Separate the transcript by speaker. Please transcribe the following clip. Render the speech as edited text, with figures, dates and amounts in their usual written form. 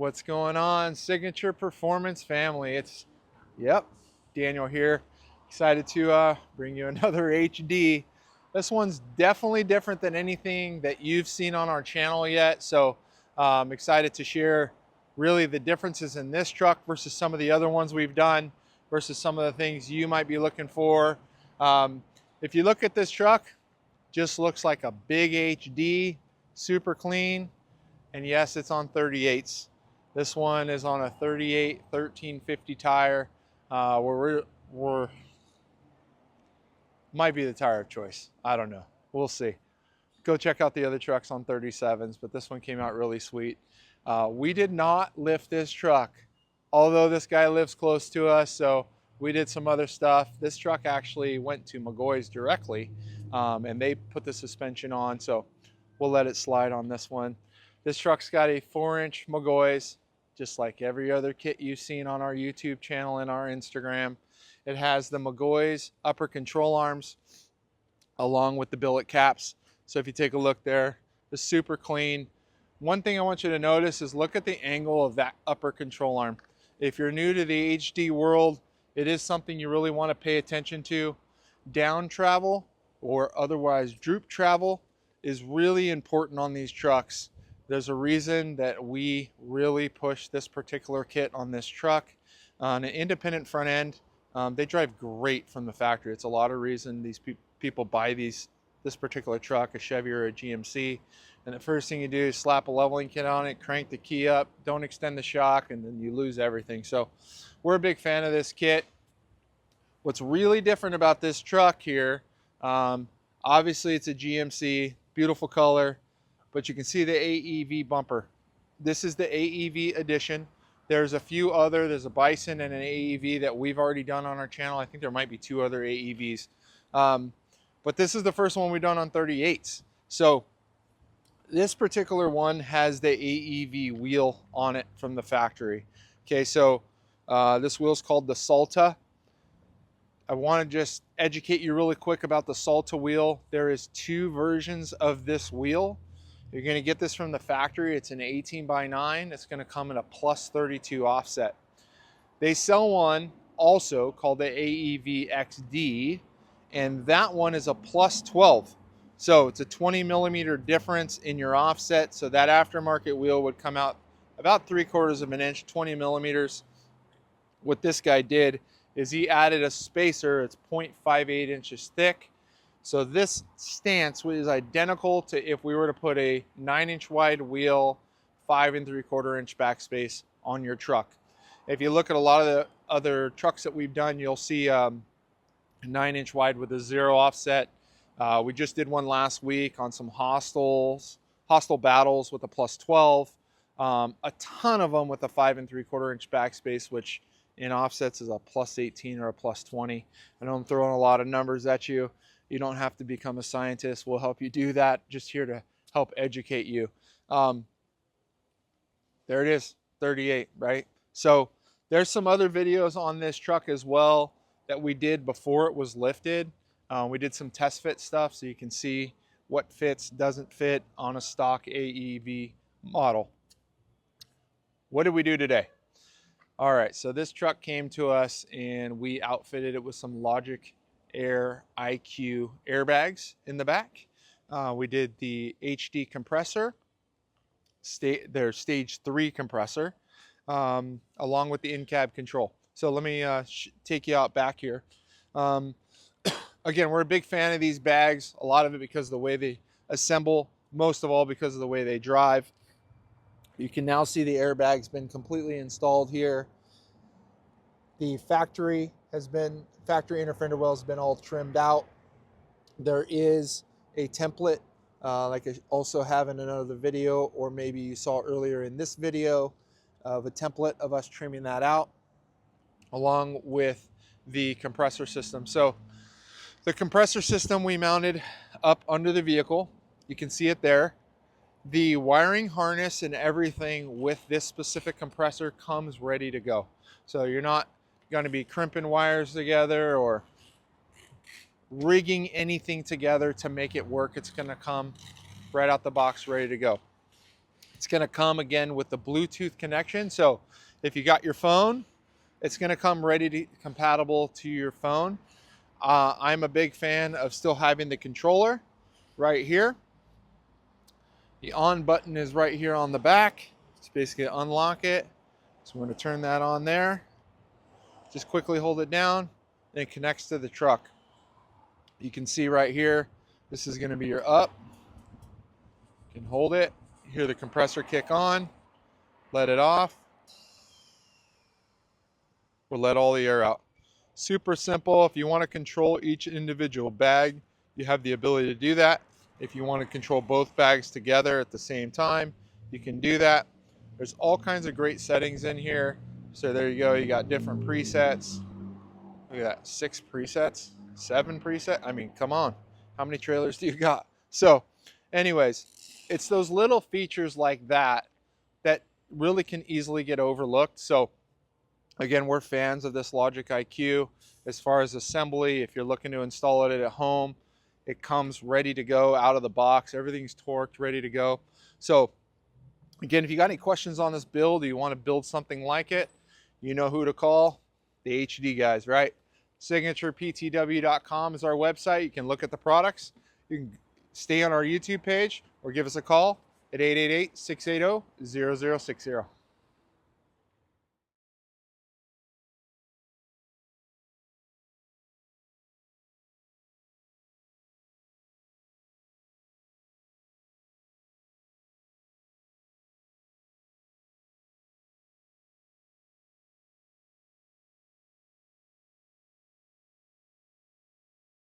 Speaker 1: What's going on, Signature Performance family? Yep, Daniel here. Excited to bring you another HD. This one's definitely different than anything that you've seen on our channel yet. So I'm excited to share really the differences in this truck versus some of the other ones we've done, versus some of the things you might be looking for. If you look at this truck, just looks like a big HD, super clean. And yes, it's on 38s. This one is on a 38 1350 tire. We're might be the tire of choice. I don't know. We'll see. Go check out the other trucks on 37s, but this one came out really sweet. We did not lift this truck, although this guy lives close to us, so we did some other stuff. This truck actually went to McGaughys directly, and they put the suspension on, so we'll let it slide on this one. This truck's got a 4-inch McGaughys, just like every other kit you've seen on our YouTube channel and our Instagram. It has the McGaughys upper control arms along with the billet caps. So if you take a look there, it's super clean. One thing I want you to notice is look at the angle of that upper control arm. If you're new to the HD world, it is something you really want to pay attention to. Down travel, or otherwise droop travel, is really important on these trucks. There's a reason that we really push this particular kit on this truck. On an independent front end, they drive great from the factory. It's a lot of reason these people buy this particular truck, a Chevy or a GMC, and the first thing you do is slap a leveling kit on it, crank the key up, don't extend the shock, and then you lose everything. So we're a big fan of this kit. What's really different about this truck here, obviously it's a GMC, beautiful color, but you can see the AEV bumper. This is the AEV edition. There's a few other, there's a Bison and an AEV that we've already done on our channel. I think there might be 2 other AEVs. But this is the first one we've done on 38s. So this particular one has the AEV wheel on it from the factory. Okay, so this wheel's called the Salta. I want to just educate you really quick about the Salta wheel. There is 2 versions of this wheel. You're going to get this from the factory. It's an 18x9. It's going to come in a plus 32 offset. They sell one also called the AEV XD, and that one is a plus 12. So it's a 20 millimeter difference in your offset. So that aftermarket wheel would come out about 3/4 of an inch, 20 millimeters. What this guy did is he added a spacer. It's 0.58 inches thick. So this stance is identical to if we were to put a 9-inch wide wheel, 5 3/4 inch backspace on your truck. If you look at a lot of the other trucks that we've done, you'll see a 9-inch wide with a 0 offset. We just did one last week on some hostile battles with a plus 12. A ton of them with a 5 3/4 inch backspace, which in offsets is a plus 18 or a plus 20. I know I'm throwing a lot of numbers at you. You don't have to become a scientist. We'll help you do that. Just here to help educate you. There it is, 38, right? So there's some other videos on this truck as well that we did before it was lifted. We did some test fit stuff so you can see what fits, doesn't fit on a stock AEV model. What did we do today? All right, so this truck came to us and we outfitted it with some LogIQ AirIQ airbags in the back. We did the HD compressor, their stage 3 compressor, along with the in-cab control. So let me take you out back here. Again, we're a big fan of these bags, a lot of it because of the way they assemble, most of all because of the way they drive. You can now see the airbag's been completely installed here. The factory inner fender well has been all trimmed out. There is a template, like I also have in another video, or maybe you saw earlier in this video, of a template of us trimming that out, along with the compressor system. So the compressor system we mounted up under the vehicle. You can see it there. The wiring harness and everything with this specific compressor comes ready to go. So you're not going to be crimping wires together or rigging anything together to make it work. It's going to come right out the box ready to go. It's going to come again with the Bluetooth connection. So if you got your phone, it's going to come compatible to your phone. I'm a big fan of still having the controller right here. The on button is right here on the back. Just basically unlock it. So I'm going to turn that on there. Just quickly hold it down and it connects to the truck. You can see right here, this is going to be your up. You can hold it, hear the compressor kick on, let it off, or let all the air out. Super simple. If you want to control each individual bag, you have the ability to do that. If you want to control both bags together at the same time, you can do that. There's all kinds of great settings in here. So there you go, you got different presets. Look at that, 6 presets, 7 presets. I mean, come on, how many trailers do you got? So anyways, it's those little features like that that really can easily get overlooked. So again, we're fans of this LogIQ. As far as assembly, if you're looking to install it at home, it comes ready to go out of the box. Everything's torqued, ready to go. So again, if you got any questions on this build, or you want to build something like it, you know who to call. The HD guys, right? SignaturePTW.com is our website. You can look at the products. You can stay on our YouTube page or give us a call at 888-680-0060.